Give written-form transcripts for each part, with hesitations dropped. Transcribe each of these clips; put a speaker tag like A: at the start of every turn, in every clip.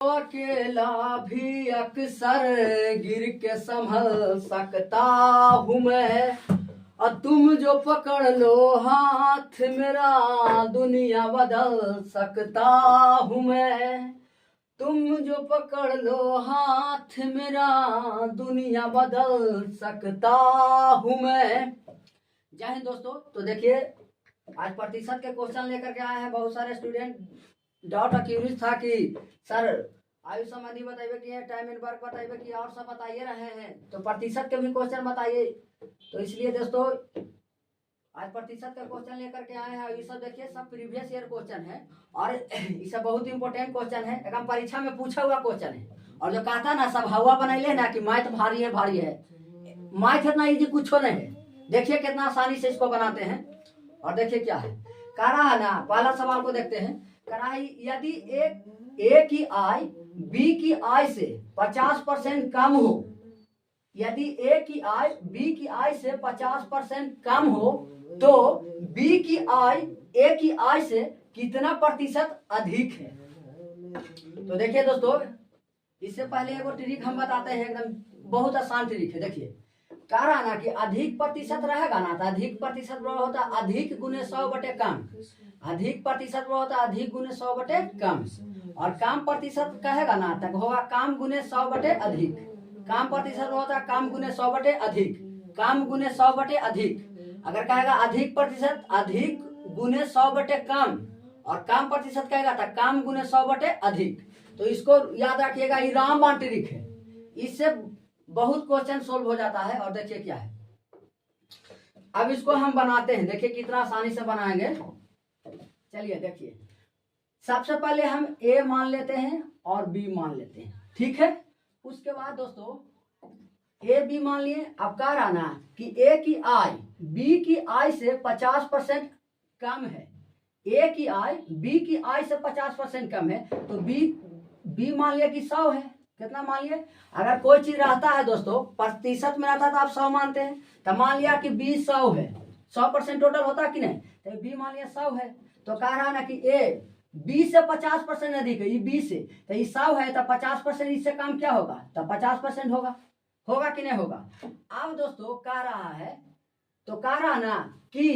A: अकेला भी अक्सर गिर के संभल सकता हूँ मैं, और तुम जो पकड़ लो हाथ मेरा दुनिया बदल सकता हूँ मैं। तुम जो पकड़ लो हाथ मेरा दुनिया बदल सकता हूँ मैं। जय हिंद दोस्तों। तो देखिए आज प्रतिशत के क्वेश्चन लेकर के आए हैं। बहुत सारे स्टूडेंट डाउट क्यूरियस था कि सर आयु संबंधी बताइए कि टाइम एंड वर्क बताइए कि और सब बताइए रहे हैं, तो प्रतिशत के भी क्वेश्चन बताइए। तो इसलिए दोस्तों आज प्रतिशत का क्वेश्चन लेकर के आए हैं। ये सब देखिए सब प्रीवियस ईयर क्वेश्चन है और ये सब बहुत इंपॉर्टेंट क्वेश्चन है, एकदम परीक्षा में पूछा हुआ क्वेश्चन है। और जो कहता ना सब हवा बनैले ना कि मैथ भारी है भारी है, मैथ इतना इजी कुछ नहीं है। देखिए कितना आसानी से इसको बनाते हैं। और देखिए क्या है कह रहा है ना, पहला सवाल को देखते हैं। कह रहा है यदि ए की आय बी की आय से 50% कम हो, यदि ए की आय बी की आय से 50% कम हो तो बी की आय ए की आय से कितना प्रतिशत अधिक है। तो देखिए दोस्तों इससे पहले एगो ट्रिक हम बताते हैं, एकदम बहुत आसान ट्रिक है। देखिए कह रहा ना कि अधिक प्रतिशत रहेगा ना, तो अधिक प्रतिशत होता अधिक गुने 100 बटे कम, अधिक प्रतिशत होता अधिक गुने 100 बटे कम, और कम प्रतिशत कहेगा ना तक होगा कम गुने 100 बटे अधिक, कम प्रतिशत होता कम गुने 100 बटे अधिक, कम गुने 100 बटे अधिक। अगर कहेगा अधिक प्रतिशत अधिक गुने 100 बटे कम, और कम प्रतिशत कहेगा तो कम गुने 100 बटे अधिक। तो इसको याद रखिएगा, ये रामबाण ट्रिक है, इससे बहुत क्वेश्चन सोल्व हो जाता है। और देखिए क्या है, अब इसको हम बनाते हैं, देखिए कितना आसानी से बनाएंगे। चलिए देखिए सबसे पहले हम ए मान लेते हैं और बी मान लेते हैं, ठीक है। उसके बाद दोस्तों ए बी मान लिए। अब कह रहा ना कि ए की आय बी की आय से 50% कम है, ए की आय बी की आय से 50% कम है, तो बी मान लिया कि 100 है। कितना मान लिए, अगर कोई चीज रहता है दोस्तों प्रतिशत में रहता है तो आप 100 मानते हैं, तो मान लिया कि बी 100 है, 100% टोटल होता कि नहीं, तो बी मान लिया 100 है। तो कह रहा है ना कि ए बी से 50% अधिक है, ये बी से, तो ये 100 है तो 50% इससे कम क्या होगा, तो 50% होगा, होगा कि नहीं होगा। अब दोस्तों कह रहा है, तो कह रहा ना कि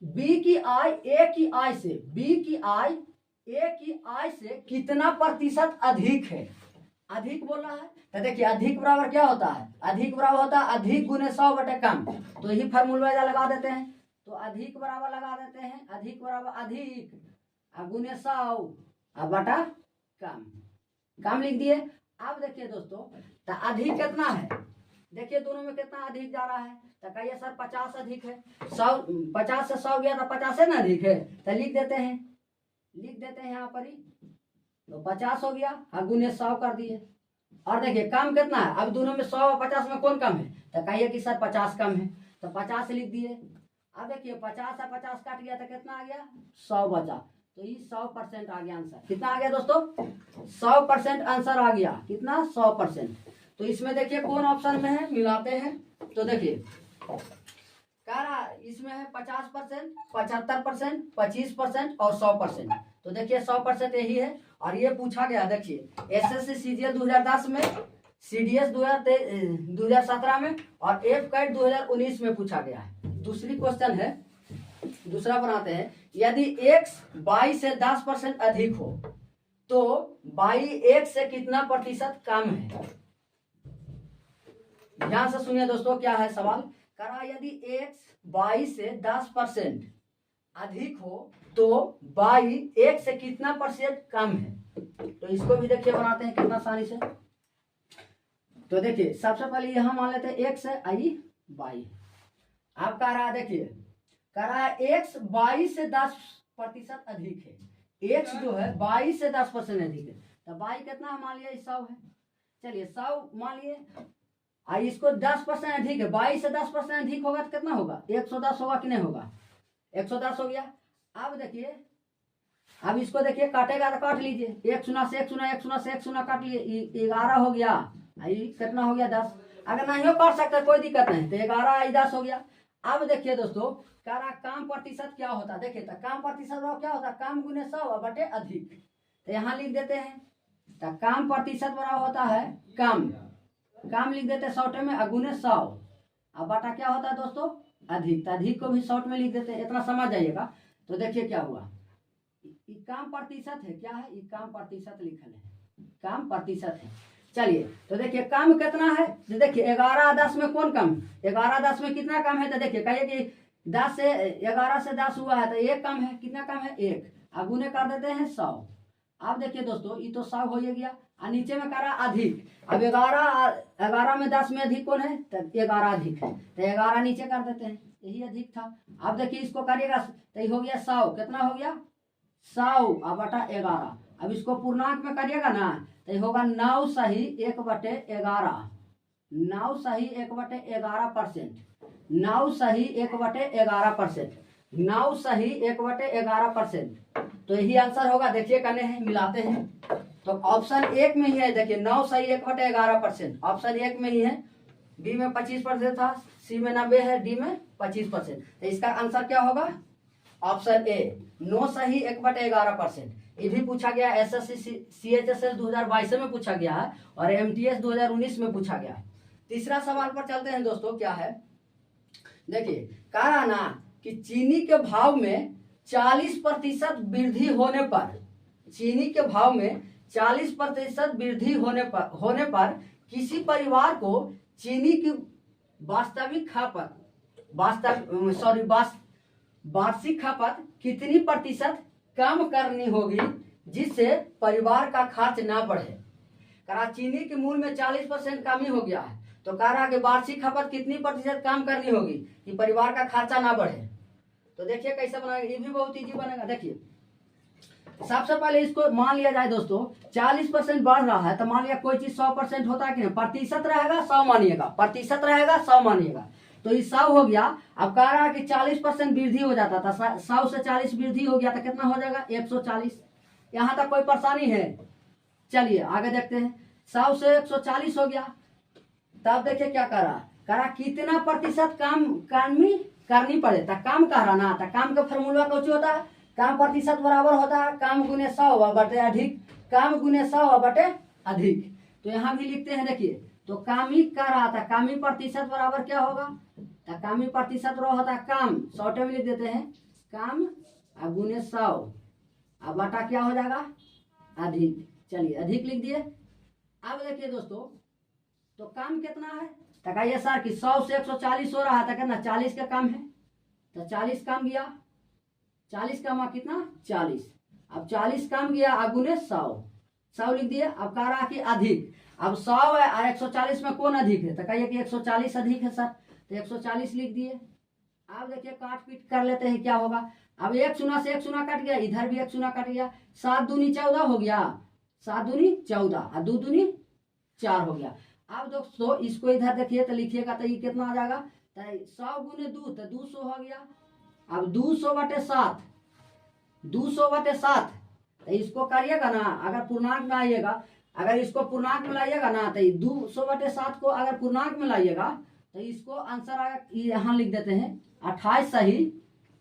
A: बी की आय ए की आय से, बी की आय ए की आय से कितना प्रतिशत अधिक है, अधिक बोल रहा है। तो देखिए अधिक बराबर क्या होता है, अधिक बराबर होता है अधिक गुने 100 बटे कम, तो यही फार्मूला लगा देते हैं। तो अधिक बराबर लगा देते हैं, अधिक बराबर अधिक गुने 100 बटा कम, कम लिख दिए। अब देखिए दोस्तों तो अधिक कितना है, देखिए दोनों में कितना अधिक जा रहा है, तो कहिए सर 50 अधिक है, 100 50 से 100 गया तो 50 है ना अधिक है, तो लिख देते हैं यहाँ पर ही, तो 50 हो गया और गुने 100 कर दिए। और देखिए कम कितना है, अब दोनों में 100 और 50 में कौन कम है, तो कहिए कि सर 50 कम है, तो 50 लिख दिए। अब देखिए 50 और 50 काट गया तो कितना आ गया, 100 बचा, तो ये 100% आ गया आंसर। कितना आ गया दोस्तों, 100% आंसर आ गया, कितना 100%। तो इसमें देखिए कौन ऑप्शन में है, मिलाते हैं। तो देखिए कह रहा इसमें है 50%, 75%, 25% और 100%। तो देखिए 100% यही है। और ये पूछा गया देखिए एसएससी सीजीएल 2010 में, सीडीएस 2017 में और एफ कैट 2019 में पूछा गया है। दूसरी क्वेश्चन है, दूसरा बनाते हैं। यदि x y से 10% अधिक हो तो y x से कितना प्रतिशत कम है। ध्यान से सुनिए दोस्तों क्या है सवाल। करा यदि x y से 10% अधिक हो तो y x से कितना प्रतिशत कम है। तो इसको भी देखिए बनाते हैं कितना आसानी से। तो देखिए सबसे पहले यहां मान लेते हैं x है आई y। अब कह रहा है देखिए कह रहा है x y से 10% अधिक है, x जो है y से 10% अधिक है, तो y कितना मान लिया 100 है। चलिए 100 मान लिए, इसको 10% अधिक है, 22 से 10% अधिक होगा तो कितना होगा 110 होगा कि नहीं होगा, 110 हो गया। अब देखिए अब इसको देखिए काटेगा तो काट लीजिए, 1 शून्य से 1 शून्य, 1 शून्य से 1 शून्य काट लिए, 11 हो गया, कितना हो गया 10। अगर नहीं हो काट सकते कोई दिक्कत नहीं, तो 11 10 हो गया। अब देखिए दोस्तों कह रहा कम प्रतिशत क्या होता है, देखिए तो कम प्रतिशत क्या होता है, कम गुने 100 बटे अधिक, तो यहाँ लिख देते हैं तो काम प्रतिशत बराबर होता है काम, काम लिख देते हैं शॉर्ट में अगुने 100। अब बटा क्या होता है दोस्तों अधिक, तो अधिक को भी शॉर्ट में लिख देते हैं, इतना समझ जाइएगा। तो देखिए क्या हुआ, ये काम प्रतिशत है, क्या है ये काम प्रतिशत लिखल है, काम प्रतिशत है। चलिए तो देखिए काम कितना है, तो देखिए 11 10 में कौन कम, 11 10 में कितना कम है, तो देखिए कहिए कि 10 से 11 से 10 हुआ है तो एक कम है, कितना कम है 1, अगुने कर देते हैं 100। अब देखिए दोस्तों ये तो 100 हो गया, और नीचे में करा अधिक। अब 11 में 10 में अधिक कौन है, तो 11 अधिक है, तो 11 नीचे कर देते हैं, यही अधिक था। अब देखिए इसको करिएगा तो ये हो गया 100, कितना हो गया 100 अब बटा 11। अब इसको पूर्णांक में करिएगा ना तो ये होगा 9 सही 1/11, 9 सही 1/11%, 9 सही 1/11%, 9 सही 1/11%। तो यही आंसर होगा। देखिए कने हैं मिलाते हैं, तो ऑप्शन 1 में ही है, देखिए 9 सही 1/11%, ऑप्शन 1 में ही है। बी में 25% था, सी में 90 है, डी में 25%, तो इसका आंसर क्या होगा ऑप्शन ए 9 सही 1/11%। ये भी पूछा गया एसएससी CHSL 2022 में पूछा गया है और MTS 2019 में पूछा गया है। तीसरा सवाल पर चलते हैं दोस्तों, क्या है देखिए, कह रहा ना कि चीनी के भाव में 40% वृद्धि होने पर, चीनी के भाव में 40% वृद्धि होने पर किसी परिवार को चीनी की वास्तविक खपत वार्षिक खपत कितनी प्रतिशत कम करनी होगी जिससे परिवार का खर्च ना बढ़े। कहा चीनी के मूल्य में 40% कमी हो गया है, तो कह रहा कि वार्षिक खपत कितनी प्रतिशत कम करनी होगी कि परिवार का खर्चा ना बढ़े। तो देखिए कैसे बनाएंगे, ये भी बहुत इजी बनेगा। देखिए सबसे पहले इसको मान लिया जाए दोस्तों 40% बढ़ रहा है, तो मान लिया कोई चीज 100% होता है कि नहीं, प्रतिशत रहेगा 100 मानिएगा, प्रतिशत रहेगा 100 मानिएगा, तो ये 100 हो गया। अब कह रहा है कि 40% वृद्धि हो जाता था, 100 से 40 वृद्धि हो गया तो कितना हो जाएगा 140। यहाँ तक कोई परेशानी है? चलिए आगे देखते हैं, 100 से 140 हो गया। तब देखिए क्या करा कितना प्रतिशत काम करनी पड़े, तो काम कह रहा ना, तो काम का फॉर्मूला कुछ होता है, काम प्रतिशत बराबर होता है काम गुने 100 बटे अधिक, काम गुने 100 बटे अधिक। तो यहाँ भी लिखते हैं, देखिए तो कामी कर रहा था, कामी प्रतिशत बराबर क्या होगा, तो कामी प्रतिशत होता है काम, शॉर्ट में लिख देते हैं काम गुने 100, अब बटा क्या हो जाएगा अधिक। चलिए अधिक लिख दिए। अब देखिए दोस्तों तो काम कितना है, तो कहिए सर कि 100 से 140 हो रहा है, तो कितना 40 का काम है, तो 40 काम गया, 40 का मान कितना 40, अब 40 काम गया अगुने 100 लिख दिए। अब कह रहा कि अधिक, अब 100 है और 140 में कौन अधिक है, तो कहिए कि 140 अधिक है सर, तो 140 लिख दिए। अब देखिए काट पीट कर लेते हैं क्या होगा। अब 1 शून्य से 1 शून्य कट गया, इधर भी 1 शून्य कट गया, 7 दूनी 14 हो गया, 7 दूनी 14 और 2 दूनी 4 हो गया। अब दोस्तों इसको इधर देखिए तो लिखिएगा तो ये कितना आ जाएगा, तो 100 गुने 2 तो 200 हो गया। अब 200 बटे 7, 200 बटे 7, तो इसको करिएगा ना, अगर पूर्णांक में आइएगा, अगर इसको पूर्णांक में लाइएगा ना, तो 200 बटे 7 को अगर पूर्णांक में लाइएगा तो इसको आंसर आएगा, यहाँ लिख देते हैं 28 सही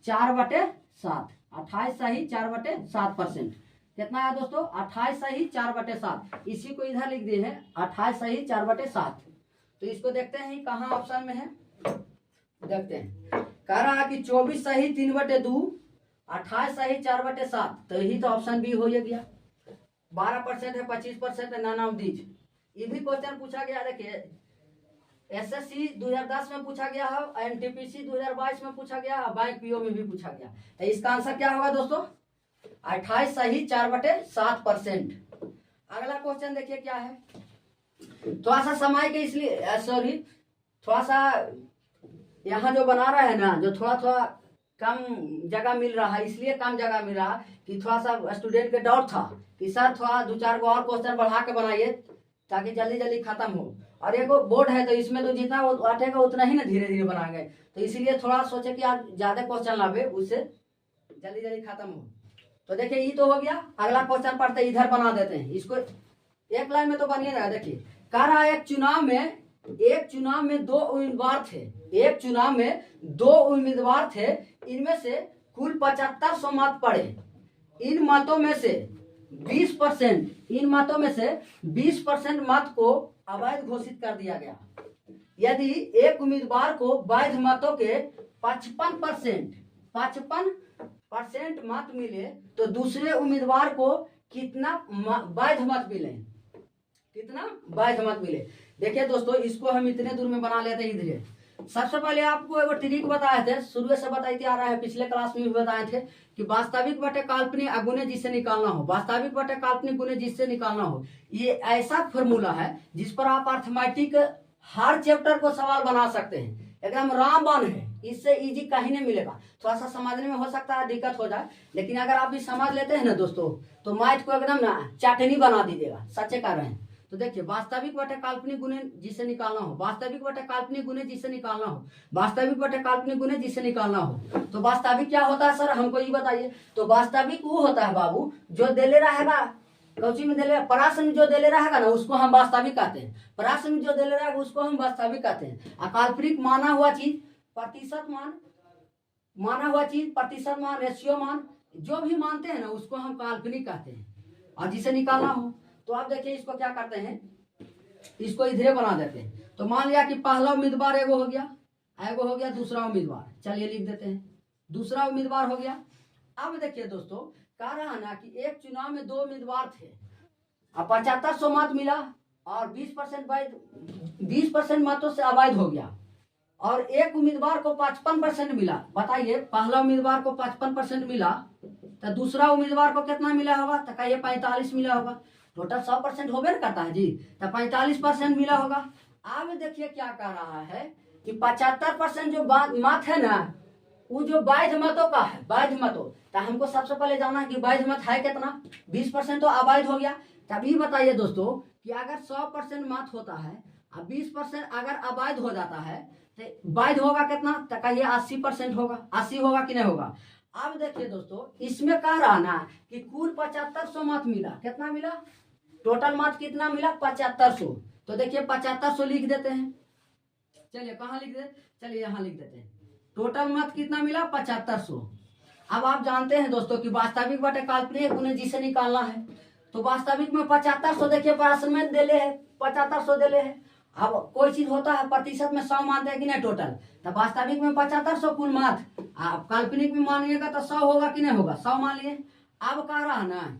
A: 4/7, 28 सही 4/7%। कितना है दोस्तों 28 सही 4/7, इसी को इधर लिख दिए हैं 28 सही 4/7। तो इसको देखते हैं कहाँ ऑप्शन में है, देखते हैं। कह रहा है कि 24 सही 3/2, 28 सही 4/7, तो यही तो ऑप्शन बी हो गया। 12% है, 25% है, नाना दीज। ये भी क्वेश्चन पूछा गया, देखिए एसएससी 2010 में पूछा गया है, एनटीपीसी 2022 में पूछा गया है, बैंक पीओ में भी पूछा गया। तो इसका आंसर क्या होगा दोस्तों 28 सही 4/7%। अगला क्वेश्चन देखिए क्या है, थोड़ा सा समय के इसलिए सॉरी थोड़ा सा यहाँ जो बना रहा है ना, जो थोड़ा थोड़ा कम जगह मिल रहा है, इसलिए कम जगह मिल रहा कि थोड़ा सा स्टूडेंट के डाउट था कि सर थोड़ा 2-4 और क्वेश्चन बढ़ा के बनाइए ताकि जल्दी जल्दी खत्म हो। और एक बोर्ड है तो इसमें तो जितना अटेगा उतना ही ना धीरे धीरे बनाएंगे, तो इसीलिए थोड़ा सोचे कि आज ज्यादा क्वेश्चन लावे, उससे जल्दी जल्दी खत्म हो। तो देखिए ये तो हो गया। अगला क्वेश्चन पढ़ते इधर बना देते हैं, इसको एक लाइन में तो बनिए ना। देखिए कह रहा है एक चुनाव में 2 उम्मीदवार थे, एक चुनाव में 2 उम्मीदवार थे, इनमें से कुल 7500 मत पड़े। इन मतों में से 20%, इन मतों में से 20% मत को अवैध घोषित कर दिया गया। यदि एक उम्मीदवार को वैध मतों के 55% मत मिले तो दूसरे उम्मीदवार को कितना वैध मत मिले, कितना वैध मत मिले। देखिए दोस्तों, इसको हम इतने दूर में बना लेते हैं इधर। सबसे पहले आपको एक ट्रिक बताए थे, शुरू से बताते आ रहा है, पिछले क्लास में भी बताए थे कि वास्तविक बटे काल्पनिक गुणे जिससे निकालना हो, वास्तविक बटे काल्पनिक गुणे जिससे निकालना हो। ये ऐसा फॉर्मूला है जिस पर आप अर्थमेटिक हर चैप्टर को सवाल बना सकते हैं, एकदम रामबाण है, इससे इजी कहीं नहीं मिलेगा। थोड़ा सा समझने में हो सकता है दिक्कत हो जाए, लेकिन अगर आप भी समझ लेते हैं ना दोस्तों तो मैथ को एकदम ना चाटनी बना दीजिएगा, सच्चे कह रहे हैं। तो देखिए, वास्तविक बटे काल्पनिक गुणे जिससे निकालना हो, वास्तविक बटे काल्पनिक गुणे जिससे निकालना हो, वास्तविक बटे काल्पनिक गुणे जिससे निकालना हो। तो वास्तविक क्या होता है सर, हमको ये बताइए। तो वास्तविक वो होता है बाबू जो देले रहेगा, कौची में देले, परास में जो देले रहेगा ना उसको हम वास्तविक कहते हैं, परास में जो देले रहेगा उसको हम वास्तविक कहते हैं। अकाल्पनिक माना हुआ चीज, प्रतिशत मान, माना हुआ चीज, प्रतिशत मान, रेशियो मान, जो भी मानते हैं ना उसको हम काल्पनिक कहते हैं। और जिसे निकालना हो तो आप देखिए इसको क्या करते हैं, इसको इधरे बना देते हैं। तो मान लिया कि पहला उम्मीदवार एगो हो गया, दूसरा उम्मीदवार, चलिए लिख देते हैं, दूसरा उम्मीदवार हो गया। अब देखिए दोस्तों, कह रहा है ना कि एक चुनाव में 2 उम्मीदवार थे, अब 7500 मत मिला और 20% मतों से अवैध हो गया, और एक उम्मीदवार को 55% मिला। बताइए, पहला उम्मीदवार को 55% मिला तो दूसरा उम्मीदवार को कितना मिला होगा, तो कहिए 45 मिला होगा। टोटल 100% हो गया करता है जी, तो 45% मिला होगा। अब देखिए क्या कह रहा है कि 75% जो मत है ना वो जो वैध मतों का है, वैध मतों, तो हमको सबसे पहले जाना है कि वैध मत है कितना, 20% तो अवैध हो गया। तभी बताइए दोस्तों कि अगर 100% मत होता है और 20% अगर अवैध हो जाता है तो वैध होगा कितना, तो कहिए 80% होगा, 80 होगा कि नहीं होगा। अब देखिए दोस्तों, इसमें कह रहा ना कि कुल 7500 मत मिला, कितना मिला, टोटल मत कितना मिला, 7500। तो देखिए 7500 लिख देते हैं, चलिए कहाँ लिख देते, चलिए यहाँ लिख देते हैं, टोटल मत कितना मिला, 7500। अब आप जानते हैं दोस्तों कि वास्तविक बटे काल्पनिक गुणे जिसे निकालना है, तो वास्तविक में 7500 देखिए प्रश्न में देले है, 7500 देले है। अब कोई चीज होता है प्रतिशत में 100 मानते हैं कि नहीं टोटल, तो वास्तविक में 7500 कुल मत, आप काल्पनिक में मानिएगा तो 100 होगा कि नहीं होगा, 100 मान लिए। अब कह रहा ना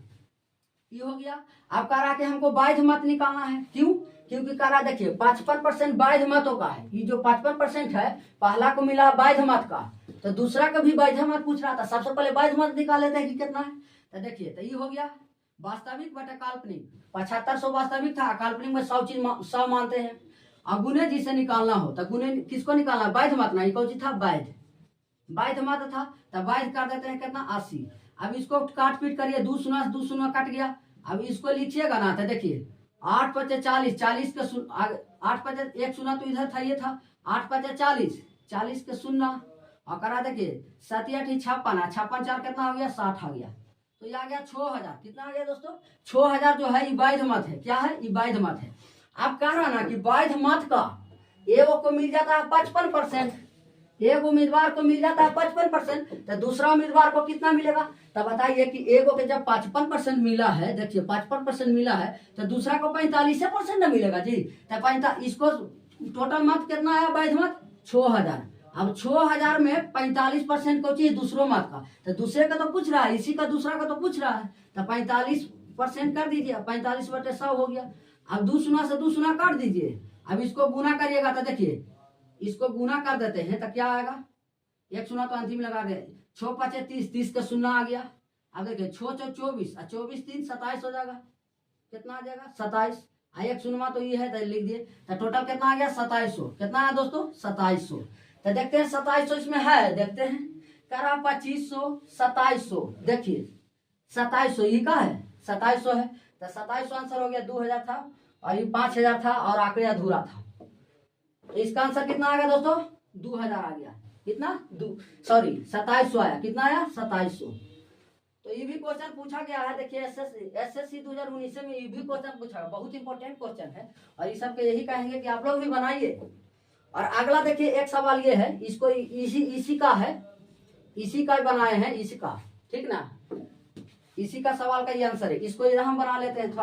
A: ये हो गया। अब कह रहा कि हमको वैध मत निकालना है, क्यों, क्योंकि कह रहा देखिए 55% वैध मतों का है, ये जो 55% है पहला को मिला वैध मत का, तो दूसरा का भी वैध मत पूछ रहा था, सबसे पहले वैध मत निकाल लेते हैं कि कितना है। तो देखिए, तो ये हो गया वास्तविक बटे काल्पनिक, 7500 वास्तविक था, काल्पनिक में 100 चीज 100 मानते हैं। अब गुणे जिसे निकालना हो तो गुणे किसको निकालना, वैध मत ना, कौन चीज था, वैध मत था, तो वैध कर देते हैं कितना, 80। अब इसको काट पीट करिए, 2 शून्य कट गया। अब इसको लिखिएगा ना तो देखिए 8 पचे 40, 40 के 8 पचे 1 शून्य तो इधर था, ये था 8 पचे 40, 40 के शून्य, और करा देखिए 7 8 56, 56 4 कितना हो गया, 60 आ गया। तो ये आ गया 6000, कितना आ गया दोस्तों, 6000 जो है ये वैध मत है, क्या है, ये वैध मत है। आप कह रहा ना कि वैध मत का एगो को मिल जाता है 55%, एक उम्मीदवार को मिल जाता है 55%, तो दूसरा उम्मीदवार को कितना मिलेगा। तो बताइए कि एगो के जब 55% मिला है, देखिए 55% मिला है, तो दूसरा को 45% न मिलेगा जी। तो इसको टोटल मत कितना है वैध मत, 6000। अब 6000 में 45% को चाहिए दूसरों मत का, तो दूसरे का तो पूछ रहा है, इसी का दूसरा का तो पूछ रहा है, तो 45% कर दीजिए, 45/100 हो गया। अब 2 शून्य से 2 शून्य काट दीजिए। अब इसको गुना करिएगा तो देखिए इसको गुना कर देते हैं तो क्या आएगा, 1 शून्य तो अंतिम लगा दे, 6 5 30, 30 का शून्य आ गया। अब देखिए 6 4 24 और 24 3 27 हो जाएगा, कितना आ जाएगा, 27। 1 शून्य तो ये है तो लिख दिए, तो टोटल कितना आ गया, 2700। कितना है दोस्तों, 2700। तो देखते हैं 2700 इसमें है, देखते हैं, करा 2500, 2700, देखिए 2700 ये का है, 2700 है, तो 2700 आंसर हो गया। 2000 था और ये 5000 था और आंकड़े अधूरा था, तो इसका आंसर कितना आ गया दोस्तों, 2000 आ गया। कितना, 2700 आया, कितना आया, 2700। तो ये भी क्वेश्चन पूछा गया है, देखिए एसएससी 2019 में ये भी क्वेश्चन पूछा, बहुत इंपॉर्टेंट क्वेश्चन है, और इस सबके यही कहेंगे कि आप लोग भी बनाइए। और अगला देखिए एक सवाल ये है, इसको इसी का है, इसी का बनाए हैं, इसका, ठीक ना, इसी का सवाल का ये आंसर है। इसको हम बना लेते हैं।